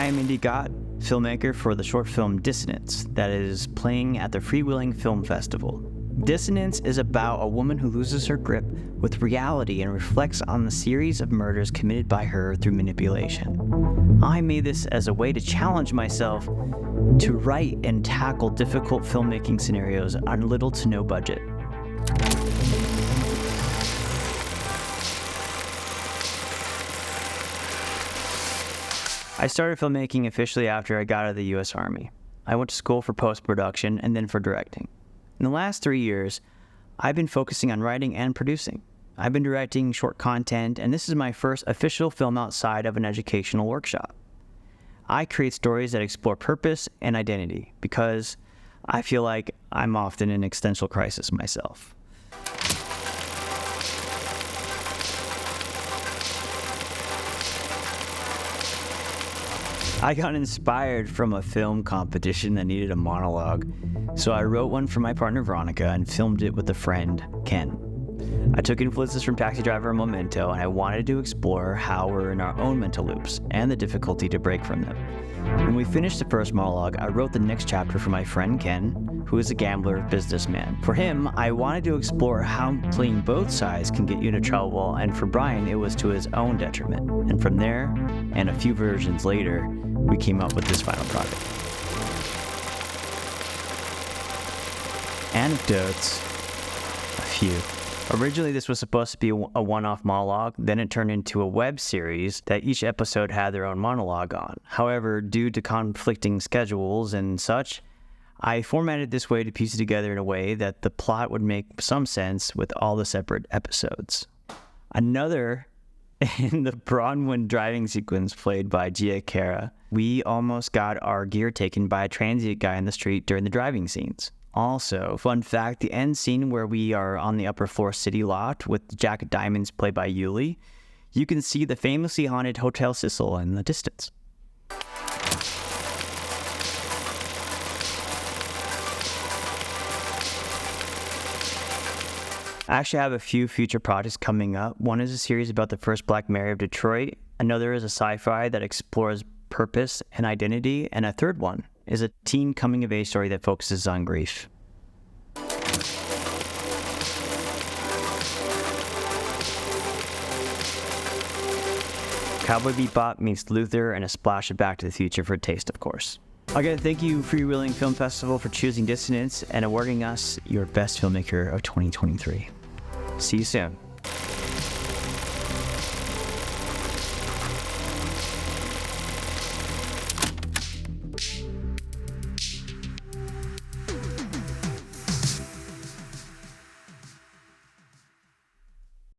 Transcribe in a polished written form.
I am Indy Gott, filmmaker for the short film DIssonance that is playing at the Freewheeling Film Festival. DIssonance is about a woman who loses her grip with reality and reflects on the series of murders committed by her through manipulation. I made this as a way to challenge myself to write and tackle difficult filmmaking scenarios on little to no budget. I started filmmaking officially after I got out of the U.S. Army. I went to school for post-production and then for directing. In the last 3 years, I've been focusing on writing and producing. I've been directing short content, and this is my first official film outside of an educational workshop. I create stories that explore purpose and identity because I feel like I'm often in existential crisis myself. I got inspired from a film competition that needed a monologue, so I wrote one for my partner Veronica and filmed it with a friend, Ken. I took influences from Taxi Driver and Memento, and I wanted to explore how we're in our own mental loops and the difficulty to break from them. When we finished the first monologue, I wrote the next chapter for my friend Ken, who is a gambler businessman. For him, I wanted to explore how playing both sides can get you into trouble, and for Brian, it was to his own detriment. And from there, and a few versions later, we came up with this final product. Anecdotes, a few. Originally, this was supposed to be a one-off monologue, then it turned into a web series that each episode had their own monologue on. However, due to conflicting schedules and such, I formatted this way to piece it together in a way that the plot would make some sense with all the separate episodes. Another in the Bronwyn driving sequence played by Gia Cara, we almost got our gear taken by a transient guy in the street during the driving scenes. Also, fun fact, the end scene where we are on the upper floor city lot with Jack of Diamonds played by Yuli, you can see the famously haunted Hotel Cecil in the distance. I actually have a few future projects coming up. One is a series about the first Black Mayor of Detroit. Another is a sci-fi that explores purpose and identity. And a third one is a teen coming-of-age story that focuses on grief. Cowboy Bebop meets Luther and a splash of Back to the Future for a taste, of course. Again, thank you, Freewheeling Film Festival, for choosing DIssonance and awarding us your best filmmaker of 2023. See you soon.